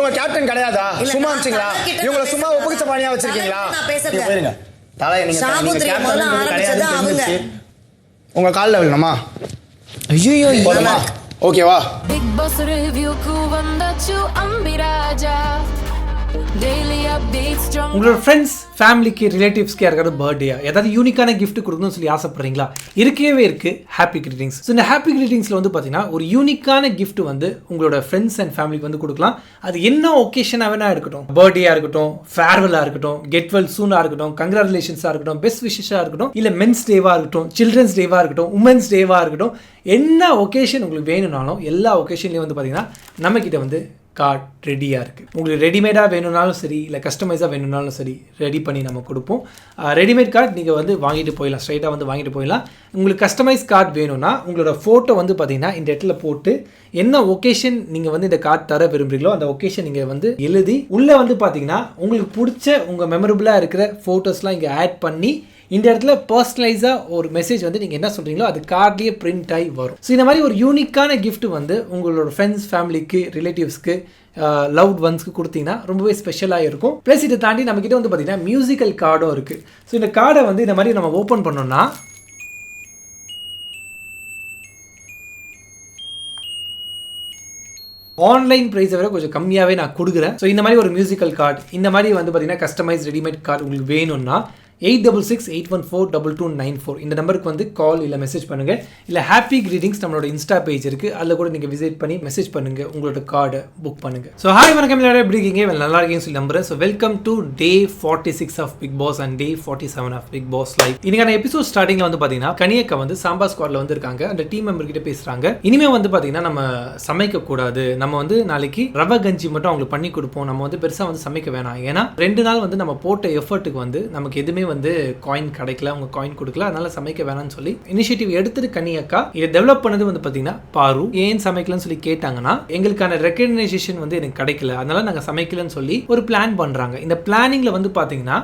உங்க கேப்டன் கிடையாதா? சும்மா வச்சீங்களா? இவங்கள சும்மா ஒப்புக்கிச்ச பாணியா வச்சிருக்கீங்களா? போயிருங்க. தலை நீங்க கேப்டன் கிடையாது. உங்க கால்ல விழணுமா? ஐயோ போதுமா? ஓகேவா? பிக் பாஸ் ரிவ்யூக்கு வந்தாச்சு அம்பிராஜா. டெய்லி அப்டேட்ஸ் உங்களோட ஃப்ரெண்ட்ஸ் ஃபேமிலிக்கு ரிலேட்டிவ்ஸ்க்கு யாருக்காவது பர்த்டே ஏதாவது யூனிக்கான கிஃப்ட் கொடுக்கணும்னு சொல்லி ஆசைப்படுறீங்களா? இருக்கவே இருக்கு ஹாப்பி கிரீட்டிங்ஸ். ஸோ இந்த ஹாப்பி கிரீட்டிங்ஸில் வந்து பார்த்தீங்கன்னா ஒரு யூனிக்கான கிஃப்ட் வந்து உங்களோட ஃப்ரெண்ட்ஸ் அண்ட் ஃபேமிலிக்கு வந்து கொடுக்கலாம். அது என்ன ஒகேஷனாக வேணா இருக்கட்டும், பர்த்டேயாக இருக்கட்டும், ஃபேர்வெல்லாக இருக்கட்டும், கெட் வெல் சூனாக இருக்கட்டும், கங்க்ராச்சுலேஷன்ஸாக இருக்கட்டும், பெஸ்ட் விஷஸாக இருக்கட்டும், இல்லை மென்ஸ் டேவாக இருக்கட்டும், சில்ட்ரன்ஸ் டேவாக இருக்கட்டும், உமன்ஸ் டேவாக இருக்கட்டும், என்ன ஒகேஷன் உங்களுக்கு வேணும்னாலும் எல்லா ஒகேஷன்லேயும் வந்து பார்த்தீங்கன்னா நம்மக்கிட்ட வந்து கார்டு ரெடியாக இருக்குது. உங்களுக்கு ரெடிமேடாக வேணும்னாலும் சரி, இல்லை கஸ்டமைஸாக வேணும்னாலும் சரி, ரெடி பண்ணி நம்ம கொடுப்போம். ரெடிமேட் கார்டு நீங்கள் வந்து வாங்கிட்டு போயிடலாம், ஸ்ட்ரைட்டாக வந்து வாங்கிட்டு போயிடலாம். உங்களுக்கு கஸ்டமைஸ் கார்டு வேணும்னா உங்களோட ஃபோட்டோ வந்து பார்த்தீங்கன்னா இந்த இடத்துல போட்டு என்ன ஒகேஷன் நீங்கள் வந்து இந்த கார்டு தர விரும்புகிறீங்களோ அந்த ஒகேஷன் நீங்கள் வந்து எழுதி உள்ளே வந்து பார்த்தீங்கன்னா உங்களுக்கு பிடிச்ச உங்கள் மெமரபுளாக இருக்கிற ஃபோட்டோஸ்லாம் இங்கே ஆட் பண்ணி இந்த இடத்துல பர்சனலைஸாக ஒரு மெசேஜ் வந்து நீங்கள் என்ன சொல்கிறீங்களோ அது கார்ட்லேயே பிரிண்ட் ஆகி வரும். ஸோ இந்த மாதிரி ஒரு யூனிக்கான கிஃப்ட் வந்து உங்களோட ஃப்ரெண்ட்ஸ், ஃபேமிலிக்கு, ரிலேட்டிவ்ஸ்க்கு, லவ்ட் ஒன்ஸ்க்கு கொடுத்தீங்கன்னா ரொம்பவே ஸ்பெஷலாக இருக்கும். ப்ளஸ் இதை தாண்டி நம்மக்கிட்ட வந்து பார்த்தீங்கன்னா மியூசிக்கல் கார்டும் இருக்குது. ஸோ இந்த கார்டை வந்து இந்த மாதிரி நம்ம ஓப்பன் பண்ணோம்னா ஆன்லைன் ப்ரைஸை விட கொஞ்சம் கம்மியாகவே நான் கொடுக்குறேன். ஸோ இந்த மாதிரி ஒரு மியூசிக்கல் கார்டு, இந்த மாதிரி வந்து பார்த்தீங்கன்னா கஸ்டமைஸ் ரெடிமேட் கார்டு உங்களுக்கு வேணும்னா 8668142294 இந்த நம்பருக்கு வந்து கால் இல்லை மெசேஜ் பண்ணுங்கள். இல்லை ஹாப்பி கிரீட்டிங்ஸ் நம்மளோட இன்ஸ்டா பேஜ் இருக்குது, அதில் கூட நீங்கள் விசிட் பண்ணி மெசேஜ் பண்ணுங்கள், உங்களோட கார்டை புக் பண்ணுங்கள். ஸோ ஹாய் வணக்கம், எல்லாரும் எப்படி இருக்கீங்க? நல்லா இருக்கீங்கன்னு சொல்லி நம்புறேன். So welcome to day 46 of Bigg Boss and day 47 of Bigg Boss live. இன்னைக்கான எபிசோட் ஸ்டார்டிங்கில் வந்து பார்த்தீங்கன்னா கனியக்கா வந்து சாம்பார் ஸ்குவாட்ல வந்து இருக்காங்க. அந்த டீம் மெம்பர் கிட்ட பேசுகிறாங்க. இனிமேல் வந்து பார்த்தீங்கன்னா நம்ம சமைக்கக்கூடாது, நம்ம வந்து நாளைக்கு ரவை கஞ்சி மட்டும் அவங்களுக்கு பண்ணி கொடுப்போம், நம்ம வந்து பெருசாக வந்து சமைக்க வேணாம். ஏன்னா 2 நாள் வந்து நம்ம போட்ட எஃபர்ட்டுக்கு வந்து நமக்கு எதுவுமே வந்து காயின் கிடைக்கல, அவங்க காயின் கொடுக்கல, அதனால சமைக்க வேணாம்னு சொல்லி இனிஷியேட்டிவ் எடுத்துட்டு கனியக்கா இதை டெவலப் பண்ணது வந்து பார்த்தீங்கன்னா பாரு ஏன் சமைக்கலன்னு சொல்லி கேட்டாங்கன்னா எங்களுக்கான ரெகக்னைசேஷன் வந்து எனக்கு கிடைக்கல, அதனால நாங்கள் சமைக்கலன்னு சொல்லி ஒரு பிளான் பண்ணுறாங்க. இந்த பிளானிங்கில் வந்து பார்த்தீங்கன்னா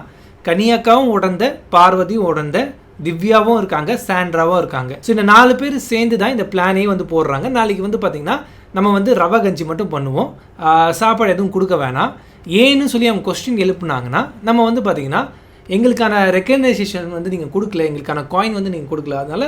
கனியக்காவும் உடந்த, பார்வதியும் உடந்த, திவ்யாவும் இருக்காங்க, சாண்ட்ராவும் இருக்காங்க. ஸோ இந்த 4 பேர் சேர்ந்து தான் இந்த பிளானே வந்து போடுறாங்க. நாளைக்கு வந்து பார்த்தீங்கன்னா நம்ம வந்து ரவை கஞ்சி மட்டும் பண்ணுவோம், சாப்பாடு எதுவும் கொடுக்க வேணாம். ஏன்னு சொல்லி அவங்க கொஸ்டின் எழுப்புனாங்கன்னா நம்ம வந்து பார்த்தீங்கன்னா எங்களுக்கான ரெகக்னைசேஷன் வந்து நீங்கள் கொடுக்கல, எங்களுக்கான காயின் வந்து நீங்கள் கொடுக்கல, அதனால்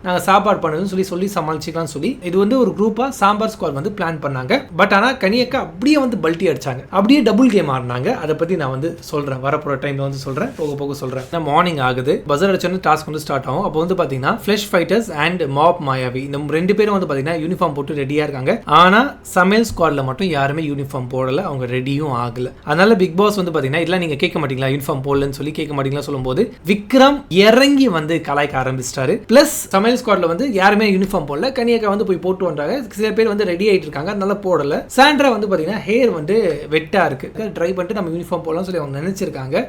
நாங்கள் சாப்பாடு பண்ணுறதுன்னு சொல்லி சமாளிச்சிக்கலாம்னு சொல்லி இது வந்து ஒரு குரூப்பாக சாம்பார் ஸ்குவாட் வந்து பிளான் பண்ணாங்க. பட் ஆனால் கனியக்கா அப்படியே வந்து பல்ட்டி அடிச்சாங்க, அப்படியே டபுள் கேம் ஆடினாங்க. அதை பற்றி நான் வந்து சொல்கிறேன், வரப்போகிற டைமில் வந்து சொல்கிறேன், போக போக சொல்கிறேன். மார்னிங் ஆகுது, பஜர் அடிச்சோன்னு டாஸ்க் வந்து ஸ்டார்ட் ஆகும். அப்போ வந்து பார்த்தீங்கன்னா ஃப்ளஷ் ஃபைட்டர்ஸ் அண்ட் மாப் மாயாவி இந்த 2 பேரும் வந்து பார்த்தீங்கன்னா யூனிஃபார்ம் போட்டு ரெடியாக இருக்காங்க. ஆனால் சமையல் ஸ்குவாடில் மட்டும் யாருமே யூனிஃபார்ம் போடலை, அவங்க ரெடியும் ஆகலை. அதனால பிக் பாஸ் வந்து பார்த்தீங்கன்னா இதெல்லாம் நீங்கள் கேட்க மாட்டீங்களா, யூனிஃபார்ம் போடலன்னு சொல்லி கேட்க மாட்டீங்களா சொல்லும்போது விக்ரம் இறங்கி வந்து கலாய்க்க ஆரம்பிச்சிட்டாரு. ப்ளஸ் ஸ்குவாட்ல வந்து யாருமே யூனிஃபார்ம் போடல, கனியக்கா வந்து போய் போட்டு வந்தாங்க. சில பேர் வந்து ரெடி ஆயிட்டு இருக்காங்க, அதனால போடல. சாண்ட்ரா வந்து பாத்தீங்கன்னா ஹேர் வந்து வெட்டா இருக்கு, ட்ரை பண்ணிட்டு நம்ம யூனிஃபார்ம் போடலாம் சொல்லி அவங்க நினைச்சிருக்காங்க,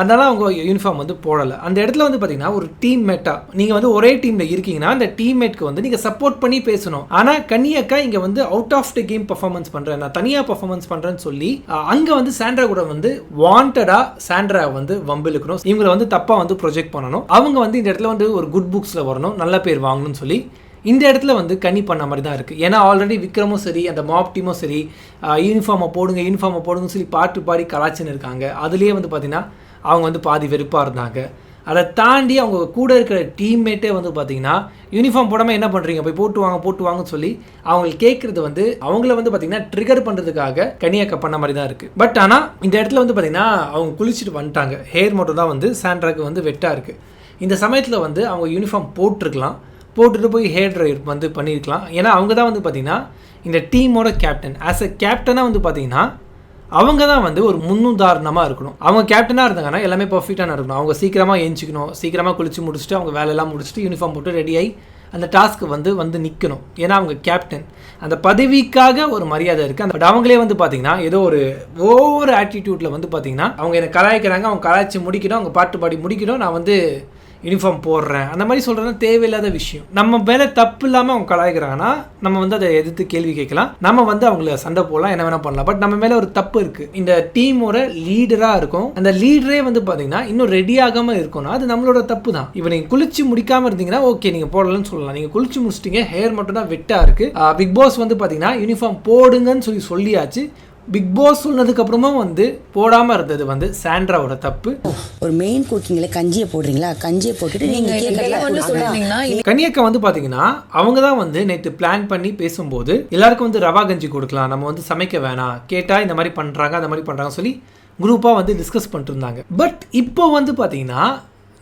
அதனால அவங்க யூனிஃபார்ம் வந்து போடலை. அந்த இடத்துல வந்து பார்த்தீங்கன்னா ஒரு டீம் மேட்டா நீங்கள் வந்து ஒரே டீமில் இருக்கீங்கன்னா அந்த டீம்மேட்க்கு வந்து நீங்கள் சப்போர்ட் பண்ணி பேசணும். ஆனால் கனியக்கா இங்கே வந்து out of the game performance பண்ணுறேன், நான் தனியாக பர்ஃபார்மன்ஸ் பண்ணுறேன்னு சொல்லி அங்கே வந்து சாண்ட்ரா கூட வந்து வாண்டடாக சாண்ட்ரா வந்து வம்பிழுக்கணும், இவங்களை வந்து தப்பாக வந்து ப்ரொஜெக்ட் பண்ணணும். அவங்க வந்து இந்த இடத்துல வந்து ஒரு குட் புக்ஸில் வரணும், நல்ல பேர் வாங்கணும்னு சொல்லி இந்த இடத்துல வந்து கனி பண்ண மாதிரி தான் இருக்குது. ஏன்னா ஆல்ரெடி விக்ரமும் சரி, அந்த மாப் டீமும் சரி, யூனிஃபார்மை போடுங்கன்னு சொல்லி பாட்டு பாடி கலாச்சின்னு இருக்காங்க. அதுலேயே வந்து பார்த்தீங்கன்னா அவங்க வந்து பாதி வெறுப்பாக இருந்தாங்க. அதை தாண்டி அவங்க கூட இருக்கிற டீம்மேட்டே வந்து பார்த்தீங்கன்னா யூனிஃபார்ம் போடாமல் என்ன பண்ணுறீங்க, போய் போட்டு வாங்கன்னு சொல்லி அவங்களுக்கு கேட்குறது வந்து அவங்கள வந்து பார்த்தீங்கன்னா ட்ரிகர் பண்ணுறதுக்காக கனியக்கா பண்ண மாதிரி தான் இருக்குது. பட் ஆனால் இந்த இடத்துல வந்து பார்த்தீங்கன்னா அவங்க குளிச்சுட்டு வந்துட்டாங்க, ஹேர் மட்டும் தான் வந்து சாண்ட்ராக்கு வந்து வெட்டாக இருக்குது. இந்த சமயத்தில் வந்து அவங்க யூனிஃபார்ம் போட்டிருக்கலாம், போட்டுட்டு போய் ஹேர் ட்ரை வந்து பண்ணியிருக்கலாம். ஏன்னா அவங்க தான் வந்து பார்த்தீங்கன்னா இந்த டீமோட கேப்டன். ஆஸ் அ கேப்டனாக வந்து பார்த்தீங்கன்னா அவங்க தான் வந்து ஒரு முன்னுதாரணமாக இருக்கணும். அவங்க கேப்டனாக இருந்தாங்கன்னா எல்லாமே பர்ஃபெக்டாக இருக்கணும். அவங்க சீக்கிரமாக ஏஞ்சிக்கணும், சீக்கிரமாக குளிச்சு முடிச்சுட்டு அவங்க வேலையெல்லாம் முடிச்சுட்டு யூனிஃபார்ம் போட்டு ரெடியாகி அந்த டாஸ்க்கு வந்து நிற்கணும். ஏன்னா அவங்க கேப்டன், அந்த பதவிக்காக ஒரு மரியாதை இருக்குது. பட் அவங்களே வந்து பார்த்தீங்கன்னா ஏதோ ஒரு ஓவர் ஆட்டிடியூட்டில் வந்து பார்த்தீங்கன்னா அவங்க என்னை கலாய்க்கிறாங்க, அவங்க கலாய்ச்சி முடிக்கணும், அவங்க பாட்டு பாடி முடிக்கணும், நான் வந்து யூனிஃபார்ம் போடுறேன் அந்த மாதிரி சொல்கிறதுனா தேவையில்லாத விஷயம். நம்ம மேலே தப்பு இல்லாமல் அவங்க கலாய்க்கிறாங்கன்னா நம்ம வந்து அதை எதிர்த்து கேள்வி கேட்கலாம், நம்ம வந்து அவங்கள சண்டை போடலாம், என்ன வேணால் பண்ணலாம். பட் நம்ம மேலே ஒரு தப்பு இருக்குது, இந்த டீமோட லீடராக இருக்கும், அந்த லீடரே வந்து பார்த்தீங்கன்னா இன்னும் ரெடி ஆகாமல் இருக்கணும், அது நம்மளோட தப்பு தான். இப்போ நீங்கள் குளிச்சு முடிக்காமல் இருந்தீங்கன்னா ஓகே நீங்கள் போடலன்னு சொல்லலாம். நீங்கள் குளிச்சு முடிச்சிட்டீங்க, ஹேர் மட்டும் தான் வெட்டாக இருக்குது. பிக் பாஸ் வந்து பார்த்தீங்கன்னா யூனிஃபார்ம் போடுங்கன்னு சொல்லியாச்சு, பிக் பாஸ் சொன்னதுக்கு அப்புறமா வந்து போடாமல் இருந்தது வந்து சாண்ட்ராவோட தப்பு. ஒரு மெயின் குக்கிங்ல கஞ்சியை போடுறீங்களா, கஞ்சியை போட்டுட்டு நீங்கள் கன்னியக்கா வந்து பார்த்தீங்கன்னா அவங்க தான் வந்து நேற்று பிளான் பண்ணி பேசும்போது எல்லாருக்கும் வந்து ரவா கஞ்சி கொடுக்கலாம், நம்ம வந்து சமைக்க வேணாம், கேட்டால் இந்த மாதிரி பண்ணுறாங்க அந்த மாதிரி பண்ணுறாங்க சொல்லி குரூப்பாக வந்து டிஸ்கஸ் பண்ணிட்டு இருந்தாங்க. பட் இப்போ வந்து பார்த்தீங்கன்னா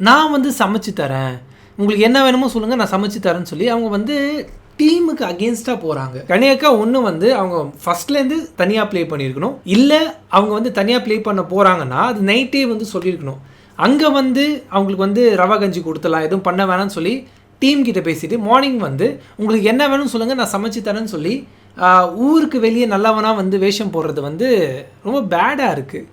நான் வந்து சமைச்சு தரேன், உங்களுக்கு என்ன வேணுமோ சொல்லுங்கள் நான் சமைச்சு தரேன்னு சொல்லி அவங்க வந்து டீமுக்கு அகேன்ஸ்டாக போகிறாங்க. கன்னியக்கா ஒன்று வந்து அவங்க ஃபர்ஸ்ட்லேருந்து தனியாக ப்ளே பண்ணியிருக்கணும், இல்லை அவங்க வந்து தனியாக ப்ளே பண்ண போகிறாங்கன்னா அது நைட்டே வந்து சொல்லியிருக்கணும். அங்கே வந்து அவங்களுக்கு வந்து ரவா கஞ்சி கொடுத்தலாம், எதுவும் பண்ண வேணாம்னு சொல்லி டீம் கிட்ட பேசிட்டு மார்னிங் வந்து உங்களுக்கு என்ன வேணும்னு சொல்லுங்கள் நான் சமைச்சு தரேன்னு சொல்லி ஊருக்கு வெளியே நல்லவனாக வந்து வேஷம் போடுறது வந்து ரொம்ப பேடாக இருக்குது.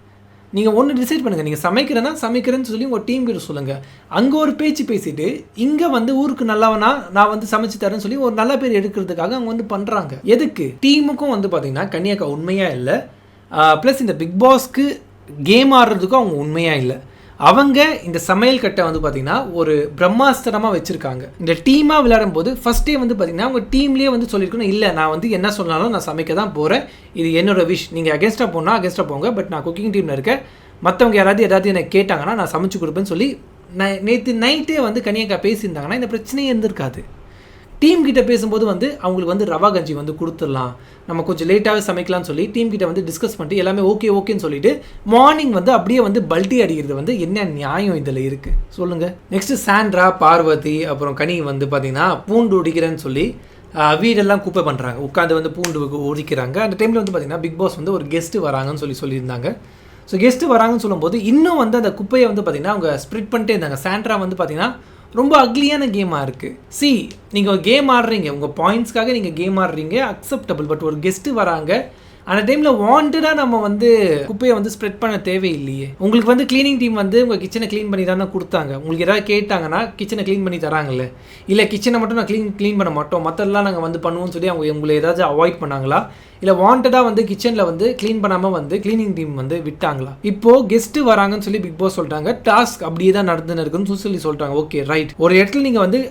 நீங்கள் ஒன்று டிசைட் பண்ணுங்கள், நீங்கள் சமைக்கிறேன்னு சொல்லி உங்கள் டீம் கிட்ட சொல்லுங்கள். அங்கே ஒரு பேச்சு பேசிட்டு இங்கே வந்து ஊருக்கு நல்லவனா நான் வந்து சமைச்சு தரேன்னு சொல்லி ஒரு நல்ல பேர் எடுக்கிறதுக்காக அவங்க வந்து பண்ணுறாங்க. எதுக்கு? டீமுக்கும் வந்து பார்த்தீங்கன்னா கன்னியக்கா உண்மையாக இல்லை, ப்ளஸ் இந்த பிக் பாஸ்க்கு கேம் ஆடுறதுக்கும் அவங்க உண்மையாக இல்லை. அவங்க இந்த சமையல் கட்டை வந்து பார்த்திங்கன்னா ஒரு பிரம்மாஸ்திரமாக வச்சுருக்காங்க. இந்த டீமாக விளையாடும் போது ஃபஸ்ட்டே வந்து பார்த்திங்கன்னா அவங்க டீம்லேயே வந்து சொல்லியிருக்கணும், இல்லை நான் வந்து என்ன சொன்னாலும் நான் சமைக்க தான் போகிறேன், இது என்னோட விஷ், நீங்கள் அகேன்ஸ்டாக போனால் அகேன்ஸ்டாக போங்க, பட் நான் குக்கிங் டீமில் இருக்கேன், மற்றவங்க ஏதாவது எனக்கு கேட்டாங்கன்னா நான் சமைச்சு கொடுப்பேன்னு சொல்லி நேற்று நைட்டே வந்து கன்னியக்கா பேசியிருந்தாங்கன்னா இந்த பிரச்சனையே இருந்திருக்காது. டீம் கிட்ட பேசும்போது வந்து அவங்களுக்கு வந்து ரவா கஞ்சி வந்து கொடுத்துடலாம், நம்ம கொஞ்சம் லேட்டாகவே சமைக்கலாம்னு சொல்லி டீம் கிட்ட வந்து டிஸ்கஸ் பண்ணிட்டு எல்லாமே ஓகேன்னு சொல்லிட்டு மார்னிங் வந்து அப்படியே வந்து பல்ட்டி அடிக்கிறது வந்து என்ன நியாயம் இதில் இருக்குது சொல்லுங்கள். நெக்ஸ்ட்டு சாண்ட்ரா, பார்வதி, அப்புறம் கனி வந்து பார்த்திங்கன்னா பூண்டு உடிக்கிறேன்னு சொல்லி வீடெல்லாம் குப்பை பண்ணுறாங்க, உட்காந்து வந்து பூண்டு உடிக்கிறாங்க. அந்த டைமில் வந்து பார்த்திங்கன்னா பிக் பாஸ் வந்து ஒரு கெஸ்ட்டு வராங்கன்னு சொல்லியிருந்தாங்க. ஸோ கெஸ்ட்டு வராங்கன்னு சொல்லும்போது இன்னும் வந்து அந்த குப்பையை வந்து பார்த்திங்கன்னா அவங்க ஸ்ப்ரிட் பண்ணிட்டே இருந்தாங்க. சாண்ட்ரா வந்து பார்த்திங்கன்னா ரொம்ப அக்லியான கேமாக இருக்குது. நீங்கள் கேம் ஆடுறீங்க, உங்கள் பாயிண்ட்ஸ்க்காக நீங்கள் கேம் ஆடுறீங்க, அக்செப்டபிள். பட் ஒரு கெஸ்ட்டு வராங்க, அந்த டைமில் வாண்டடாக நம்ம வந்து குப்பையை வந்து ஸ்ப்ரெட் பண்ண தேவையில்லையே. உங்களுக்கு வந்து க்ளீனிங் டீம் வந்து உங்கள் கிச்சனை க்ளீன் பண்ணி தானே கொடுத்தாங்க, உங்களுக்கு ஏதாவது கேட்டாங்கன்னா கிச்சனை க்ளீன் பண்ணி தராங்கல்ல, இல்லை கிச்சனை மட்டும் நான் க்ளீன் பண்ண மாட்டோம் மற்றெல்லாம் நாங்கள் வந்து பண்ணுவோம்னு சொல்லி அவங்க உங்களை ஏதாவது அவாய்ட் பண்ணாங்களா, இல்லை வாண்டடாக வந்து கிச்சனில் வந்து க்ளீன் பண்ணாமல் வந்து க்ளீனிங் டீம் வந்து விட்டாங்களா? இப்போது கெஸ்ட்டு வராங்கன்னு சொல்லி பிக் பாஸ் சொல்லிட்டாங்க, டாஸ்க் அப்படியே தான் நடந்துன்னு இருக்குன்னு சொல்லி சொல்லிட்டாங்க. ஓகே ரைட், ஒரு இடத்துல நீங்கள் வந்து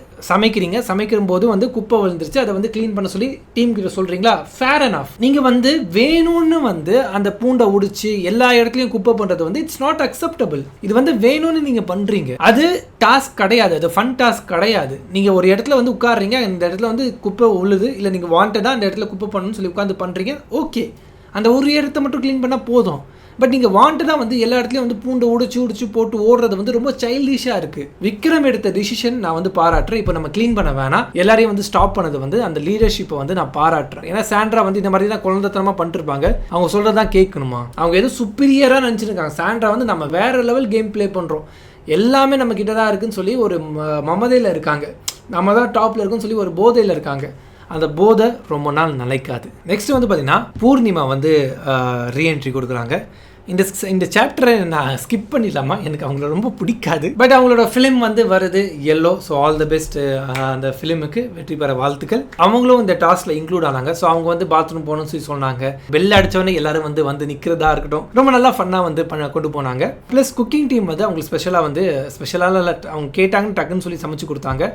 சமைக்கும் போது வந்து குப்பை விழுந்துருச்சு, அதை வந்து க்ளீன் பண்ண சொல்லி டீம் கிட்ட சொல்கிறீங்களா, ஃபேர் அண்ட் ஆஃப். நீங்கள் வந்து வேணும்னு வந்து அந்த பூண்டை உடிச்சு எல்லா இடத்துலையும் குப்பை பண்ணுறது வந்து இட்ஸ் நாட் அக்செப்டபிள். இது வந்து வேணும்னு நீங்கள் பண்ணுறீங்க, அது டாஸ்க் கிடையாது, அது ஃபன் டாஸ்க் கிடையாது. நீங்கள் ஒரு இடத்துல வந்து உட்காடுறீங்க, இந்த இடத்துல வந்து குப்பை உழுது, இல்லை நீங்கள் வாண்டடாக அந்த இடத்துல குப்பை பண்ணணும்னு சொல்லி உட்காந்து பண்ணுறீங்க, ஓகே அந்த ஒரு இடத்த மட்டும் க்ளீன் பண்ணால் போதும். பட் நீங்கள் வாண்டடாக வந்து எல்லா இடத்துலையும் வந்து பூண்டை உடிச்சு போட்டு ஓடுறது வந்து ரொம்ப சைல்டிஷாக இருக்குது. விக்ரம் எடுத்த டிசிஷன் நான் வந்து பாராட்டுறேன். இப்போ நம்ம க்ளீன் பண்ண வேணாம், எல்லாரையும் வந்து ஸ்டாப் பண்ணது வந்து அந்த லீடர்ஷிப்பை வந்து நான் பாராட்டுறேன். ஏன்னா சாண்ட்ரா வந்து இந்த மாதிரி தான் குழந்தைத்தனமாக பண்ணிருப்பாங்க, அவங்க சொல்கிறதான் கேட்கணுமா, அவங்க எதுவும் சுப்பீரியராக நினச்சிருக்காங்க. சாண்ட்ரா வந்து நம்ம வேறு லெவல் கேம் ப்ளே பண்ணுறோம், எல்லாமே நம்ம கிட்ட தான் இருக்குன்னு சொல்லி ஒரு மமதையில் இருக்காங்க, நம்ம தான் டாப்பில் இருக்குன்னு சொல்லி ஒரு போதையில் இருக்காங்க. அந்த போதை ரொம்ப நாள் நிலைக்காது. நெக்ஸ்ட் வந்து பார்த்திங்கன்னா பூர்ணிமா வந்து ரீஎன்ட்ரி கொடுக்குறாங்க. இந்த சாப்டரை நான் ஸ்கிப் பண்ணிடலாமா, எனக்கு அவங்கள ரொம்ப பிடிக்காது. பட் அவங்களோட ஃபிலிம் வந்து வருது yellow, so all the best. அந்த ஃபிலிமுக்கு வெற்றி பெற வாழ்த்துக்கள். அவங்களும் இந்த டாஸ்கில் இன்க்ளூட் ஆனாங்க. ஸோ அவங்க வந்து பாத்ரூம் போகணும்னு சொல்லி சொன்னாங்க, பெல் அடித்தவொடனே எல்லாரும் வந்து நிற்கிறதா இருக்கட்டும், ரொம்ப நல்லா ஃபன்னாக வந்து கொண்டு போனாங்க. ப்ளஸ் குக்கிங் டீம் வந்து அவங்களுக்கு ஸ்பெஷலாக அவங்க கேட்டாங்கன்னு டக்குன்னு சொல்லி சமைச்சு கொடுத்தாங்க.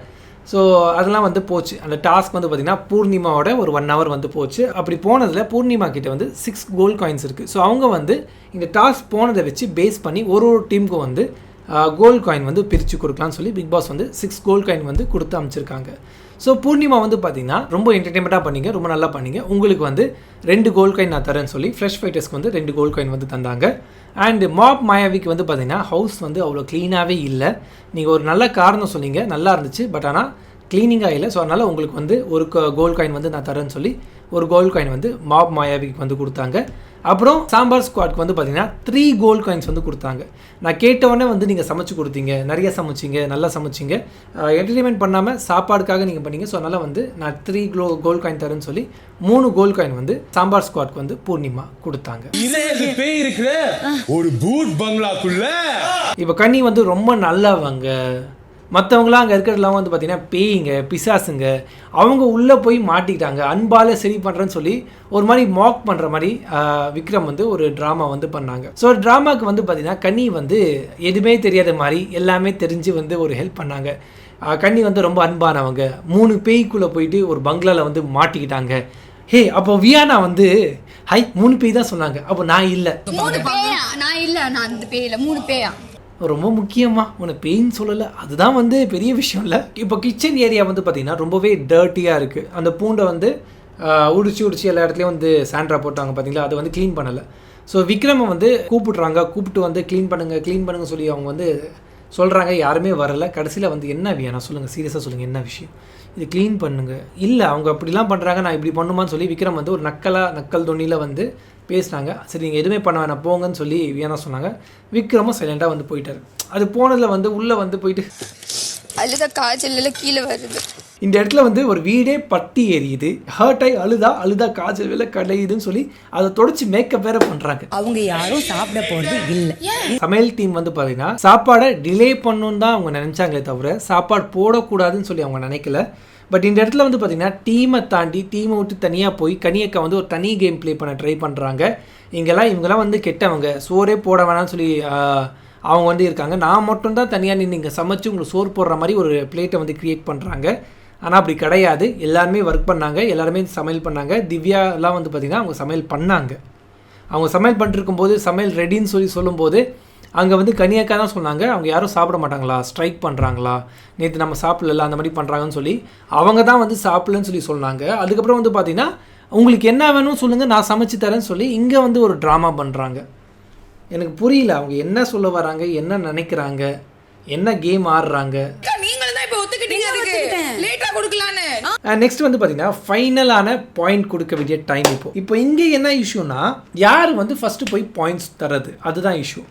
ஸோ அதெல்லாம் வந்து போச்சு. அந்த டாஸ்க் வந்து பார்த்திங்கன்னா பூர்ணிமாவோட ஒரு 1 hour வந்து போச்சு. அப்படி போனதில் பூர்ணிமா கிட்ட வந்து 6 கோல்ட் காயின்ஸ் இருக்குது. ஸோ அவங்க வந்து இந்த டாஸ்க் போனதை வச்சு பேஸ் பண்ணி ஒரு டீமுக்கும் வந்து கோல்ட் காயின் வந்து பிரித்து கொடுக்கலான்னு சொல்லி பிக் பாஸ் வந்து 6 கோல்ட் காயின் வந்து கொடுத்து அமைச்சிருக்காங்க. ஸோ பூர்ணிமா வந்து பார்த்திங்கன்னா ரொம்ப என்டர்டெயின்மெண்ட்டாக பண்ணிங்க, ரொம்ப நல்லா பண்ணிங்க, உங்களுக்கு வந்து 2 கோல்ட் காயின் நான் தரேன்னு சொல்லி ஃப்ரெஷ் ஃபைட்டர்ஸ்க்கு வந்து 2 கோல்ட் காயின் வந்து தந்தாங்க. அண்ட் மாப் மாயாவிக்கு வந்து பார்த்திங்கன்னா ஹவுஸ் வந்து அவ்வளோ க்ளீனாகவே இல்லை. நீங்கள் ஒரு நல்ல காரணம் சொன்னீங்க, நல்லா இருந்துச்சு, பட் ஆனால் க்ளீனிங்காக இல்லை. ஸோ அதனால் உங்களுக்கு வந்து ஒரு கோல்ட் காயின் வந்து நான் தரேன்னு சொல்லி ஒரு கோல்ட் காயின் வந்து மாப் மாயாவிக்கு வந்து கொடுத்தாங்க. அப்புறம் சாம்பார் ஸ்குவாட்க்கு வந்து பார்த்திங்கன்னா 3 கோல்ட் காயின்ஸ் வந்து கொடுத்தாங்க. நான் கேட்டவுடனே வந்து நீங்கள் சமைச்சு கொடுத்தீங்க, நிறைய சமைச்சிங்க, நல்லா சமைச்சிங்க, என்டர்டெயின்மெண்ட் பண்ணாமல் சாப்பாடுக்காக நீங்கள் பண்ணீங்க. ஸோ அதனால் வந்து நான் 3 கோல்ட் காயின் தரேன்னு சொல்லி 3 கோல்ட் காயின் வந்து சாம்பார் ஸ்குவாட்க்கு வந்து பூர்ணிமா கொடுத்தாங்க. ஒரு பூட் பங்களாக்குள்ள இப்போ கன்னி வந்து ரொம்ப நல்லவங்க, மற்றவங்களாம் அங்கே இருக்கிறதுலாம் வந்து பார்த்திங்கன்னா பேய்ங்க, பிசாசுங்க, அவங்க உள்ளே போய் மாட்டிக்கிட்டாங்க, அன்பால் சரி பண்ணுறேன்னு சொல்லி ஒரு மாதிரி மாக் பண்ணுற மாதிரி விக்ரம் வந்து ஒரு ட்ராமா வந்து பண்ணாங்க. ஸோ ட்ராமாவுக்கு வந்து பார்த்திங்கன்னா கன்னி வந்து எதுவுமே தெரியாத மாதிரி எல்லாமே தெரிஞ்சு வந்து ஒரு ஹெல்ப் பண்ணாங்க. கன்னி வந்து ரொம்ப அன்பானவங்க, 3 பேய்க்குள்ளே போயிட்டு ஒரு பங்களாவில் வந்து மாட்டிக்கிட்டாங்க, ஹே அப்போ வியானா வந்து ஹை 3 பேய் தான் சொன்னாங்க. அப்போ நான் இல்லை. 3 பேயா? நான் இல்லை, நான் அந்த பேய் இல்லை, 3 பேயா? ரொம்ப முக்கியமாக உன்னை பெயின் சொல்லலை, அதுதான் வந்து பெரிய விஷயம் இல்லை. இப்போ கிச்சன் ஏரியா வந்து பார்த்திங்கன்னா ரொம்பவே டர்ட்டியாக இருக்குது. அந்த பூண்டை வந்து உடிச்சு எல்லா இடத்துலையும் வந்து சாண்ட்ரா போட்டாங்க பார்த்தீங்களா, அதை வந்து க்ளீன் பண்ணலை. ஸோ விக்ரமை வந்து கூப்பிட்டு வந்து க்ளீன் பண்ணுங்க சொல்லி அவங்க வந்து சொல்கிறாங்க. யாருமே வரலை. கடைசியில் வந்து என்ன வியானா சொல்லுங்கள், சீரியஸாக சொல்லுங்கள், என்ன விஷயம், இது க்ளீன் பண்ணுங்க. இல்லை அவங்க அப்படிலாம் பண்ணுறாங்க, நான் இப்படி பண்ணுமான்னு சொல்லி விக்ரம் வந்து ஒரு நக்கல் தொன்னியில் வந்து பேசினாங்க. சரி நீங்கள் எதுவுமே பண்ண வேணாம் போங்கன்னு சொல்லி வியானா சொன்னாங்க. விக்ரமும் சைலண்டாக வந்து போயிட்டார். அது போனதில் வந்து உள்ளே வந்து போயிட்டு அழுத காய்ச்சல் கீழே வருது. இந்த இடத்துல வந்து ஒரு வீடே பட்டி எரியுது. ஹர்ட் ஆகி அழுதா காய்ச்சல் வேலை கடையுதுன்னு சொல்லி அதை தொடச்சி மேக்கப் வேற பண்ணுறாங்க. அவங்க யாரும் சாப்பிட போகிறது இல்லை. சமையல் டீம் வந்து பார்த்தீங்கன்னா சாப்பாடை டிலே பண்ணணுன்னு தான் அவங்க நினச்சாங்களே தவிர சாப்பாடு போடக்கூடாதுன்னு சொல்லி அவங்க நினைக்கல. பட் இந்த இடத்துல வந்து பார்த்திங்கன்னா டீமை விட்டு தனியாக போய் கனியக்கா வந்து ஒரு தனி கேம் ப்ளே பண்ண ட்ரை பண்ணுறாங்க. இவங்கெல்லாம் வந்து கெட்டவங்க, சோறே போட வேணாம்னு சொல்லி அவங்க வந்து இருக்காங்க. நான் மட்டும்தான் தனியாக நின்று இங்கே சமைச்சு உங்களுக்கு சோறு போடுற மாதிரி ஒரு பிளேட்டை வந்து க்ரியேட் பண்ணுறாங்க. ஆனால் அப்படி கிடையாது. எல்லாருமே ஒர்க் பண்ணாங்க, எல்லாருமே சமையல் பண்ணாங்க. திவ்யாலாம் வந்து பார்த்திங்கன்னா அவங்க சமையல் பண்ணாங்க. அவங்க சமையல் பண்ணிருக்கும்போது சமையல் ரெடின்னு சொல்லும்போது அங்கே வந்து கனியக்கா தான் சொன்னாங்க, அவங்க யாரும் சாப்பிட மாட்டாங்களா, ஸ்ட்ரைக் பண்ணுறாங்களா, நேற்று நம்ம சாப்பிடல அந்த மாதிரி பண்ணுறாங்கன்னு சொல்லி அவங்க தான் வந்து சாப்பிடலன்னு சொல்லி சொன்னாங்க. அதுக்கப்புறம் வந்து பார்த்திங்கன்னா உங்களுக்கு என்ன வேணும்னு சொல்லுங்கள், நான் சமைச்சு தரேன்னு சொல்லி இங்கே வந்து ஒரு ட்ராமா பண்ணுறாங்க. எனக்கு புரியல அவங்க என்ன சொல்ல வராங்க, என்ன நினைக்கிறாங்க, என்ன கேம் ஆடுறாங்க. நெக்ஸ்ட் வந்து பார்த்தீங்கன்னா ஃபைனலான பாயிண்ட் கொடுக்க வேண்டிய டைம். இப்போ இங்கே என்ன இஷ்யூனா யார் வந்து ஃபஸ்ட்டு போய் பாயிண்ட்ஸ் தரது, அதுதான் இஷ்யூ.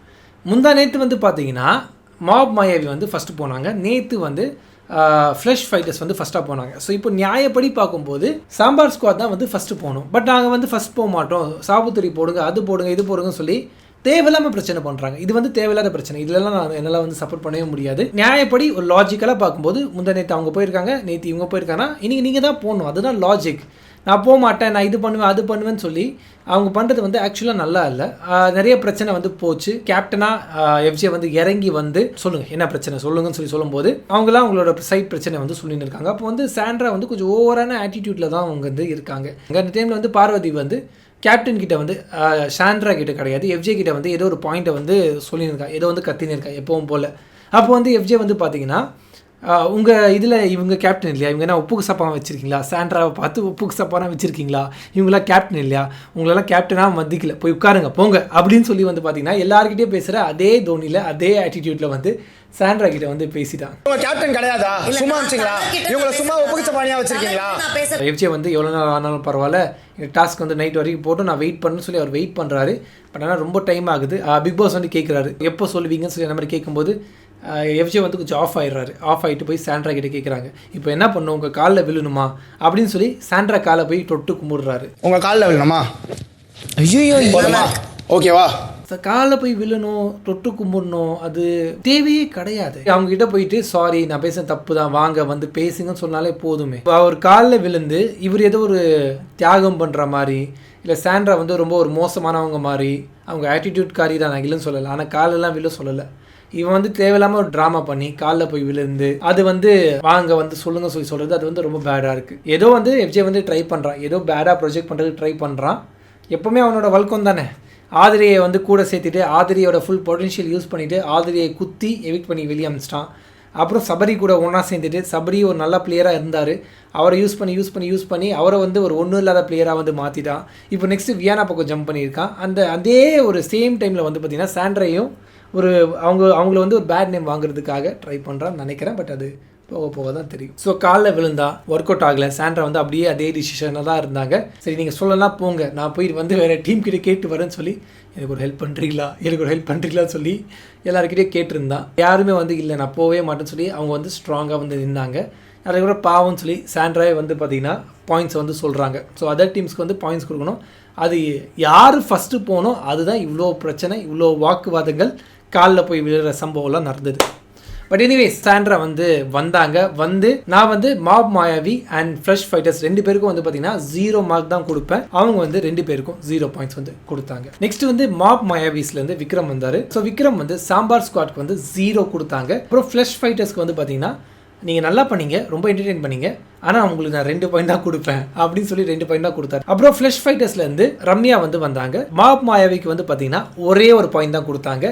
நேற்று வந்து பார்த்தீங்கன்னா மாப் மாயாவி வந்து ஃபஸ்ட்டு போனாங்க. நேற்று வந்து ஃப்ளஷ் ஃபைட்டர்ஸ் வந்து ஃபஸ்ட்டாக போனாங்க. ஸோ இப்போ நியாயப்படி பார்க்கும்போது சாம்பார் ஸ்குவாட் தான் வந்து ஃபஸ்ட்டு போகணும். பட் நாங்கள் வந்து ஃபஸ்ட் போக மாட்டோம், சாபுத்திரி போடுங்க, அது போடுங்க, இது போடுங்கன்னு சொல்லி தேவையில்லாமல் பிரச்சனை பண்ணுறாங்க. இது வந்து தேவையில்லாத பிரச்சனை. இதெல்லாம் நான் என்னால் வந்து சப்போர்ட் பண்ணவே முடியாது. நியாயப்படி ஒரு லாஜிக்கலாக பார்க்கும்போது நேற்று அவங்க போயிருக்காங்க, நேற்று இவங்க போயிருக்காங்கன்னா இன்றைக்கி நீங்கள் தான் போகணும், அதுதான் லாஜிக். நான் போக மாட்டேன், நான் இது பண்ணுவேன் அது பண்ணுவேன்னு சொல்லி அவங்க பண்ணுறது வந்து ஆக்சுவலாக நல்லா இல்லை. நிறைய பிரச்சனை வந்து போச்சு. கேப்டனாக எஃப்ஜே வந்து இறங்கி வந்து சொல்லுங்கள் என்ன பிரச்சனை சொல்லுங்கன்னு சொல்லி சொல்லும்போது அவங்களாம் அவங்களோட சைட் பிரச்சனை வந்து சொல்லின்னு இருக்காங்க. அப்போ வந்து சாண்ட்ரா வந்து கொஞ்சம் ஓவரான ஆட்டிடியூட்டில் தான் அவங்க வந்து இருக்காங்க. அந்த டைமில் வந்து பார்வதி வந்து கேப்டன் கிட்ட வந்து சாண்ட்ரா கிட்ட கிடையாது, எஃப்ஜே கிட்ட வந்து ஏதோ ஒரு பாயிண்ட்டை வந்து சொல்லியிருக்கா, ஏதோ வந்து கத்தின்னு இருக்கா எப்பவும் போல். அப்போ வந்து எஃப்ஜே வந்து பார்த்தீங்கன்னா உங்கள் இதில் இவங்க கேப்டன் இல்லையா, இவங்க என்ன உப்புக்கு சப்பாக வச்சுருக்கீங்களா, சாண்ட்ராவை பார்த்து உப்புக்கு சப்பானா வச்சுருக்கீங்களா, இவங்களாம் கேப்டன் இல்லையா, உங்களெல்லாம் கேப்டனாக மதிக்கல, போய் உட்காருங்க போங்க அப்படின்னு சொல்லி வந்து பார்த்தீங்கன்னா எல்லாருக்கிட்டே பேசுகிற அதே தோனியில் அதே ஆட்டிடியூட்டில் வந்து சாண்ட்ரா கிட்ட வந்து பேசிட்டான். கேப்டன் கிடையாதா, சும்மா வச்சுங்களா, இவங்களை சும்மா உப்புக்கு சப்பானியா வச்சிருக்கீங்களா. எஃப்ஜே வந்து எவ்வளோ நாள் ஆனாலும் பரவாயில்ல, இந்த டாஸ்க் வந்து நைட் வரைக்கும் போட்டு நான் வெயிட் பண்ணணும்னு சொல்லி அவர் வெயிட் பண்ணுறாரு. பட் ஆனால் ரொம்ப டைம் ஆகுது. பிக் பாஸ் வந்து கேட்குறாரு எப்போ சொல்லுவீங்கன்னு சொல்லி அந்த மாதிரி கேட்கும்போது எஃப்ஜே வந்து கொஞ்சம் ஆஃப் ஆகிட்டு போய் சாண்ட்ரா கிட்ட கேட்குறாங்க, இப்போ என்ன பண்ணும், உங்கள் காலில் விழுணுமா அப்படின்னு சொல்லி சாண்ட்ரா காலை போய் தொட்டு கும்பிடுறாரு. உங்கள் காலில் விழணுமா, ஐயோ ஓகேவா, காலில் போய் விழணும், தொட்டு கும்பிடணும், அது தேவையே கிடையாது. அவங்க கிட்ட போயிட்டு சாரி நான் பேச தப்பு தான், வாங்க வந்து பேசுங்கன்னு சொன்னாலே போதுமே. அவர் காலில் விழுந்து இவர் ஏதோ ஒரு தியாகம் பண்ணுற மாதிரி, இல்லை சாண்ட்ரா வந்து ரொம்ப ஒரு மோசமானவங்க மாதிரி, அவங்க ஆட்டிடியூட் காரி தான், நான் இல்லைன்னு சொல்லலை, ஆனால் காலெல்லாம் விழ சொல்லலை. இவன் வந்து தேவையில்லாமல் ஒரு ட்ராமா பண்ணி காலில் போய் விழுந்து அது வந்து வாங்க வந்து சொல்லுங்க சொல்லி சொல்கிறது, அது வந்து ரொம்ப பேடாக இருக்குது. ஏதோ வந்து எஃப்ஜே வந்து ட்ரை பண்ணுறான், ஏதோ பேடாக ப்ரொஜெக்ட் பண்ணுறதுக்கு ட்ரை பண்ணுறான். எப்போவுமே அவனோட வழக்கம் தானே. ஆதிரியை வந்து கூட சேர்த்துட்டு ஆதிரியோட ஃபுல் பொட்டன்ஷியல் யூஸ் பண்ணிவிட்டு ஆதிரியை குத்தி எவிக்ட் பண்ணி வெளியே அமிச்சிட்டான். அப்புறம் சபரி கூட ஒன்றா சேர்ந்துட்டு சபரி ஒரு நல்ல பிளேயராக இருந்தார், அவரை யூஸ் பண்ணி அவரை வந்து ஒரு ஒன்றும் இல்லாத பிளேயராக வந்து மாற்றிட்டான். இப்போ நெக்ஸ்ட்டு வியானா பக்கம் ஜம்ப் பண்ணியிருக்கான். அதே ஒரு சேம் டைமில் வந்து பார்த்திங்கன்னா சாண்ட்ரையும் ஒரு அவங்கள வந்து ஒரு பேட் நேம் வாங்குறதுக்காக ட்ரை பண்ணுறான்னு நினைக்கிறேன். பட் அது போக தான் தெரியும். ஸோ காலில் விழுந்தா ஒர்க் அவுட் ஆகலை. சாண்ட்ரா வந்து அப்படியே அதே டிசிஷனாக தான் இருந்தாங்க. சரி நீங்கள் சொல்லலாம் போங்க, நான் போய் வந்து வேறு டீம் கிட்டே கேட்டு வரேன்னு சொல்லி எனக்கு ஒரு ஹெல்ப் பண்ணுறீங்களான்னு சொல்லி எல்லாருக்கிட்டே கேட்டிருந்தான். யாருமே வந்து இல்லை நான் போகவே மாட்டேன்னு சொல்லி அவங்க வந்து ஸ்ட்ராங்காக வந்து நின்னாங்க. அதுக்கப்புறம் பாவம்னு சொல்லி சாண்ட்ராவே வந்து பார்த்திங்கன்னா பாயிண்ட்ஸ் வந்து சொல்கிறாங்க. ஸோ அதர் டீம்ஸ்க்கு வந்து பாயிண்ட்ஸ் கொடுக்கணும். அது யார் ஃபஸ்ட்டு போகணும், அதுதான் இவ்வளோ பிரச்சனை, இவ்வளோ வாக்குவாதங்கள், காலில் போய் விழுற சம்பவம்லாம் நடந்தது. பட் எனிவேஸ் சாண்ட்ரா வந்து வந்தாங்க. நான் வந்து mop Mayavi and fresh fighters 2 பேருக்கும் வந்து பார்த்தீங்கன்னா 0 மார்க் தான் கொடுப்பேன். அவங்க வந்து 2 பேருக்கும் 0 பாயிண்ட்ஸ் வந்து கொடுத்தாங்க. நெக்ஸ்ட் வந்து மாப் மாயாவிஸ்லேருந்து விக்ரம் வந்தார். ஸோ விக்ரம் வந்து சாம்பார் ஸ்குவாட்க்கு வந்து 0 கொடுத்தாங்க. அப்புறம் ஃப்ரெஷ் ஃபைட்டர்ஸ்க்கு வந்து பார்த்தீங்கன்னா நீங்கள் நல்லா பண்ணீங்க, ரொம்ப என்டர்டெயின் பண்ணீங்க, ஆனால் உங்களுக்கு நான் 2 பாயிண்ட் தான் கொடுப்பேன் அப்படின்னு சொல்லி 2 பாயிண்ட் தான் கொடுத்தாரு. அப்புறம் ஃப்ளஷ் ஃபைட்டர்ஸ்லேருந்து ரம்யா வந்து வந்தாங்க. மாப் மாயாவிக்கு வந்து பார்த்தீங்கன்னா ஒரே ஒரு பாயிண்ட் தான் கொடுத்தாங்க.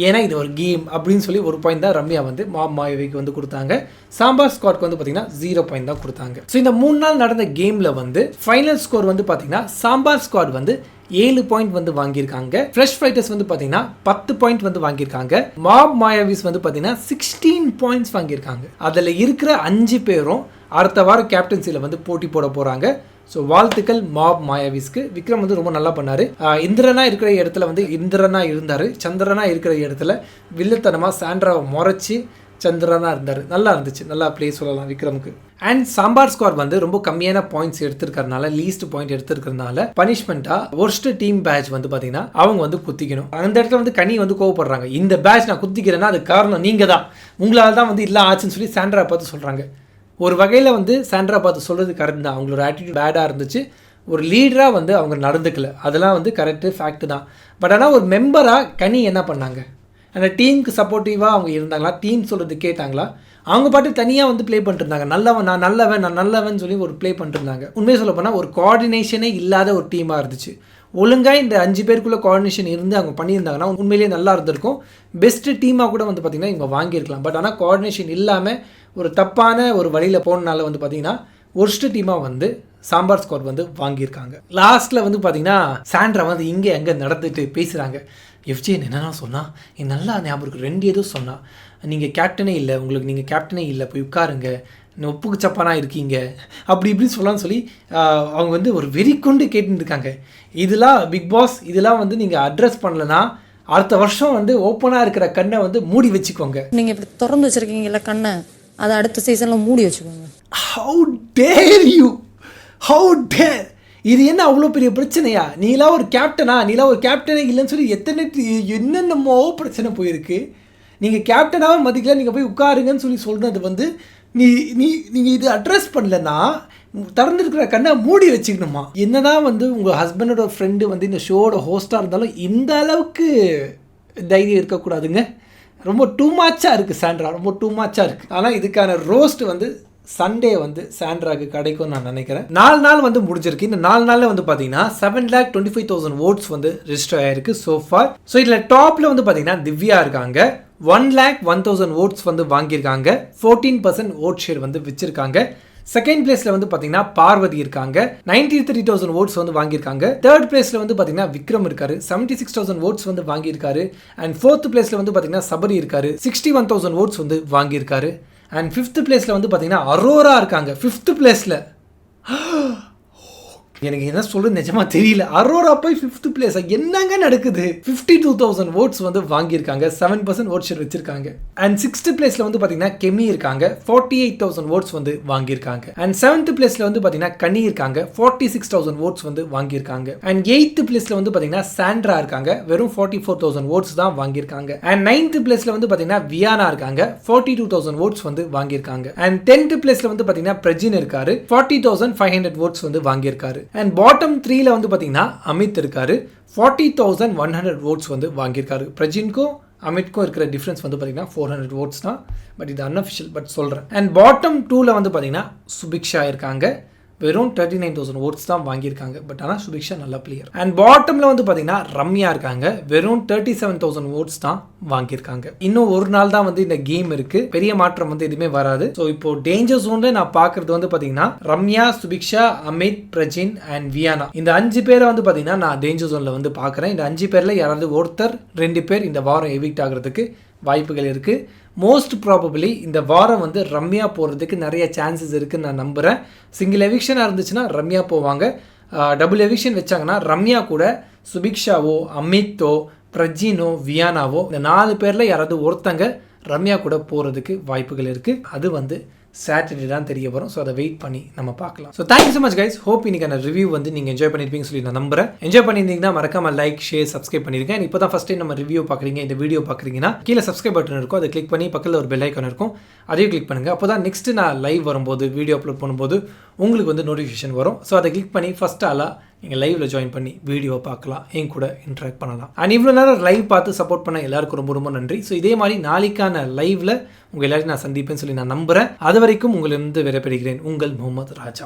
ஏன்னா இது ஒரு கேம் அப்படின்னு சொல்லி ஒரு பாயிண்ட் தான் ரம்யா வந்து மாப் மாயாவிக்கு வந்து கொடுத்தாங்க. சாம்பார் ஸ்குவாட்க்கு வந்து பார்த்தீங்கன்னா 0 பாயிண்ட் தான் கொடுத்தாங்க. ஸோ இந்த 3 நாள் நடந்த கேமில் வந்து ஃபைனல் ஸ்கோர் வந்து பார்த்தீங்கன்னா சாம்பார் ஸ்குவாட் வந்து 7 பாயிண்ட் வந்து வாங்கியிருக்காங்க. ஃப்ரெஷ் ஃபைட்டர்ஸ் வந்து பார்த்தீங்கன்னா 10 பாயிண்ட் வந்து வாங்கியிருக்காங்க. மாப் மாயாவிஸ் வந்து பார்த்தீங்கன்னா 16 பாயிண்ட்ஸ் வாங்கியிருக்காங்க. அதில் இருக்கிற 5 பேரும் அடுத்த வாரம் கேப்டன்சியில் வந்து போட்டி போட போகிறாங்க. ஸோ வாழ்த்துக்கள் மாப் மாயாவிஸ்க்கு. விக்ரம் வந்து ரொம்ப நல்லா பண்ணார். இந்திரனா இருக்கிற இடத்துல வந்து இந்திரனா இருந்தார். சந்திரனா இருக்கிற இடத்துல வில்லத்தனமாக சாண்ட்ராவை முறைச்சி சந்திரனா இருந்தார். நல்லா இருந்துச்சு. நல்லா ப்ளே சொல்லலாம் விக்ரமுக்கு. அண்ட் சாம்பார் ஸ்குவாட் வந்து ரொம்ப கம்மியான பாயிண்ட்ஸ் எடுத்துருக்கறனால, லீஸ்ட் பாயிண்ட் எடுத்துருக்கறனால பனிஷ்மெண்ட்டாக ஒர்ஸ்ட் டீம் பேட்ச் வந்து பார்த்தீங்கன்னா அவங்க வந்து குத்திக்கணும். அந்த இடத்துல வந்து கனி வந்து கோவப்படுறாங்க. இந்த பேட்ச் நான் குத்திக்கிறேன்னா அது காரணம் நீங்கள் தான், உங்களால் தான் வந்து இல்லை ஆச்சுன்னு சொல்லி சாண்ட்ரா பார்த்து சொல்கிறாங்க. ஒரு வகையில் வந்து சாண்ட்ரா பார்த்து சொல்கிறது கரெக்ட் தான். அவங்களோட ஆட்டிடியூட் பேடாக இருந்துச்சு. ஒரு லீடராக வந்து அவங்க நடந்துக்கல. அதெல்லாம் வந்து கரெக்டு ஃபேக்ட்டு தான். பட் ஆனால் ஒரு மெம்பராக கனி என்ன பண்ணாங்க? அந்த டீமுக்கு சப்போர்ட்டிவாக அவங்க இருந்தாங்களா? டீம் சொல்கிறது கேட்டாங்களா? அவங்க பாட்டு தனியாக வந்து ப்ளே பண்ணிட்டுருந்தாங்க. நான் நல்லவன் சொல்லி ஒரு ப்ளே பண்ணிட்டுருந்தாங்க. உண்மையை சொல்ல போனால் ஒரு கோஆர்டினேஷனே இல்லாத ஒரு டீமாக இருந்துச்சு. ஒழுங்காக இந்த 5 பேருக்குள்ளே கோஆர்டினேஷன் இருந்து அவங்க பண்ணியிருந்தாங்கன்னா உண்மையிலேயே நல்லா இருந்திருக்கும். பெஸ்ட்டு டீமாக கூட வந்து பார்த்திங்கன்னா இவங்க வாங்கியிருக்கலாம். பட் ஆனால் கோஆர்டினேஷன் இல்லாமல் ஒரு தப்பான ஒரு வழியில் போனனால வந்து பார்த்திங்கன்னா ஒர்ஸ்ட் டீமாக வந்து சாம்பார் ஸ்குவாட் வந்து வாங்கியிருக்காங்க. லாஸ்ட்டில் வந்து பார்த்திங்கன்னா சாண்ட்ரா வந்து இங்கே அங்கே நடந்துட்டு பேசுகிறாங்க. எஃப்ஜே என்னென்னா சொன்னால் என் நல்லா ஞாபகம் இருக்குது. 2 ஏதோ சொன்னால் நீங்கள் கேப்டனே இல்லை, உங்களுக்கு நீங்கள் கேப்டனே இல்லை, போய் உட்காருங்க, ஒப்புக்கு சப்பானாக இருக்கீங்க அப்படி இப்படி சொல்லலாம்னு சொல்லி அவங்க வந்து ஒரு வெறி கொண்டு கேட்டுருக்காங்க. இதெல்லாம் பிக் பாஸ் இதெல்லாம் வந்து நீங்கள் அட்ரஸ் பண்ணலன்னா அடுத்த வருஷம் வந்து ஓப்பனாக இருக்கிற கண்ணை வந்து மூடி வச்சுக்கோங்க. நீங்கள் இப்படி திறந்து வச்சுருக்கீங்கல்ல கண்ணை, அதை அடுத்த சீசனில் மூடி வச்சுக்கோங்க. How dare you, how dare. இது என்ன அவ்வளோ பெரிய பிரச்சனையா? நீலாம் ஒரு கேப்டனா? நீலாம் ஒரு கேப்டனே இல்லைன்னு சொல்லி என்னென்னமோ பிரச்சனை போயிருக்கு. நீங்கள் கேப்டனாக மதிக்கல, நீங்கள் போய் உட்காருங்கன்னு சொல்லி சொல்கிறது வந்து நீங்கள் இது அட்ரஸ் பண்ணலன்னா திறந்துருக்கிற கண்ணை மூடி வச்சுக்கணுமா? என்னதான் வந்து உங்கள் ஹஸ்பண்டோட ஃப்ரெண்டு வந்து இந்த ஷோவோட ஹோஸ்ட்டாக இருந்தாலும் இந்த அளவுக்கு தைரியம் இருக்கக்கூடாதுங்க. ரொம்ப டூ மச்சாக இருக்குது சாண்ட்ரா, ரொம்ப டூ மச்சாக இருக்குது. ஆனால் இதுக்கான ரோஸ்ட் வந்து சண்டே வந்து சாண்ட்ராக்கு கிடைக்கும் நான் நினைக்கிறேன். 4 நாள் வந்து முடிஞ்சிருக்கு. இந்த 4 நாளில் வந்து பார்த்தீங்கன்னா 7,25,000 votes வந்து ரெஜிஸ்டர் ஆகிருக்கு சோஃபார். ஸோ இதில் டாப்பில் வந்து பார்த்தீங்கன்னா திவ்யா இருக்காங்க. 1,01,000 votes வந்து வாங்கியிருக்காங்க. 14% vote ஷேர் வந்து வச்சிருக்காங்க. செகண்ட் பிளேஸில் வந்து பார்த்தீங்கன்னா பார்வதி இருக்காங்க. 93,000 votes வந்து வாங்கியிருக்காங்க. தேர்ட் பிளேஸில் வந்து பார்த்தீங்கன்னா விக்ரம் இருக்காரு. 76,000 votes வந்து வாங்கியிருக்காரு. அண்ட் ஃபோர்த் பிளேஸில் வந்து பார்த்தீங்கன்னா சபரி இருக்காரு. 61,000 votes வந்து வாங்கியிருக்காரு. அண்ட் ஃபிஃப்த் பிளேஸில் வந்து பார்த்தீங்கன்னா அரோரா இருக்காங்க. ஃபிஃப்த் பிளேஸில் எனக்கு என்ன சொல்கிறது நிஜமாக தெரியல. அரோரா போய் 5th பிளேஸ், என்னங்க நடக்குது? 52,000 votes வந்து வாங்கியிருக்காங்க. 7% vote share வச்சிருக்காங்க. அண்ட் 6th பிளேஸில் வந்து பார்த்தீங்கன்னா கெமி இருக்காங்க. 48,000 votes வந்து வாங்கியிருக்காங்க. அண்ட் 7th பிளேஸில் வந்து பார்த்தீங்கன்னா கனி இருக்காங்க. 46,000 votes வந்து வாங்கியிருக்காங்க. அண்ட் 8th பிளேஸில் வந்து பார்த்தீங்கன்னா சாண்ட்ரா இருக்காங்க. வெறும் 44,000 votes தான் வாங்கியிருக்காங்க. அண்ட் 9th பிளேஸில் வந்து பார்த்தீங்கன்னா வியானா இருக்காங்க. 42,000 votes வந்து வாங்கியிருக்காங்க. அண்ட் 10th பிளேஸில் வந்து பார்த்தீங்கன்னா பிரஜின் இருக்காரு. 40,500 votes வந்து வாங்கியிருக்காரு. அண்ட் பாட்டம் 3ல வந்து பார்த்தீங்கன்னா அமித் இருக்காரு. 40,100 votes வந்து வாங்கியிருக்காரு. பிரஜின்க்கும் அமித்க்கும் இருக்கிற டிஃப்ரென்ஸ் வந்து பார்த்தீங்கன்னா 400 votes தான். பட் இது அன்அஃபிஷியல், பட் சொல்கிறேன். அண்ட் பாட்டம் 2ல வந்து பார்த்தீங்கன்னா சுபிக்ஷா இருக்காங்க. வெறும் 39,000 votes தான் வாங்கியிருக்காங்க. பட் ஆனால் சுபிக்ஷா நல்ல பிளேயர். அண்ட் பாட்டமில் வந்து பார்த்தீங்கன்னா ரம்யா இருக்காங்க. வெறும் 37,000 votes தான் வாங்கியிருக்காங்க. இன்னும் ஒரு நாள் தான் வந்து இந்த கேம் இருக்கு. பெரிய மாற்றம் வந்து எதுவுமே வராது. ஸோ இப்போ டேஞ்சர் ஜோன்ல நான் பார்க்கறது வந்து பார்த்தீங்கன்னா ரம்யா, சுபிக்ஷா, அமித், பிரஜின் அண்ட் வியானா, இந்த 5 பேரை வந்து பார்த்தீங்கன்னா நான் டேஞ்சர் ஜோன்ல வந்து பார்க்குறேன். இந்த 5 பேரில் யாராவது ஒருத்தர் 2 பேர் இந்த வாரம் எவிக்ட் ஆகிறதுக்கு வாய்ப்புகள் இருக்குது. மோஸ்ட் ப்ராபபிளி இந்த வாரம் வந்து ரம்யா போகிறதுக்கு நிறைய சான்சஸ் இருக்குன்னு நான் நம்புகிறேன். சிங்கிள் எவிக்ஷனாக இருந்துச்சுன்னா ரம்யா போவாங்க. டபுள் எவிக்ஷன் வச்சாங்கன்னா ரம்யா கூட சுபிக்ஷாவோ, அமித்தோ, பிரஜினோ, வியானாவோ, இந்த 4 பேரில் யாராவது ஒருத்தங்க ரம்யா கூட போகிறதுக்கு வாய்ப்புகள் இருக்குது. அது வந்து சாட்டர்டே தான் தெரிய வரும். ஸோ அதை வெயிட் பண்ணி நம்ம பார்க்கலாம். So thank you so much guys. Hope இன்னைக்கான ரிவ்யூ வந்து நீங்கள் என்ஜாய் பண்ணியிருப்பீங்கன்னு சொல்லி நான் நம்புறேன். என்ஜாய் பண்ணியிருந்தீங்கன்னா மறக்காம லைக், ஷேர், சப்ஸ்கிரைப் பண்ணிருக்கேன். இப்போ தான் ஃபஸ்ட் டைம் நம்ம ரிவ்யூ பார்க்குறீங்க, இந்த வீடியோ பார்க்குறீங்கன்னா கீழே சப்ஸ்கிரைப் பட்டன் இருக்கும். அதை கிளிக் பண்ணி பக்கத்தில் ஒரு பெல் ஐக்கான் இருக்கும், அதையும் கிளிக் பண்ணுங்கள். அப்போ தான் நெக்ஸ்ட் நான் லைவ் வரும்போது, வீடியோ அப்லோட் பண்ணும்போது உங்களுக்கு வந்து நோட்டிஃபிகேஷன் வரும். ஸோ அதை கிளிக் பண்ணி ஃபஸ்ட் ஆளாக நீங்கள் லைவில் ஜாயின் பண்ணி வீடியோ பார்க்கலாம், என் கூட இன்ட்ராக்ட் பண்ணலாம். அண்ட் இவ்வளோ நேரம் லைவ் பார்த்து சப்போர்ட் பண்ண எல்லாருக்கும் ரொம்ப ரொம்ப நன்றி. ஸோ இதே மாதிரி நாளைக்கான லைவில் உங்கள் எல்லாரையும் நான் சந்திப்பேன்னு சொல்லி நான் நம்புகிறேன். அது வரைக்கும் உங்களிருந்து விடைபெறுகிறேன். உங்கள் முகமது ராஜா.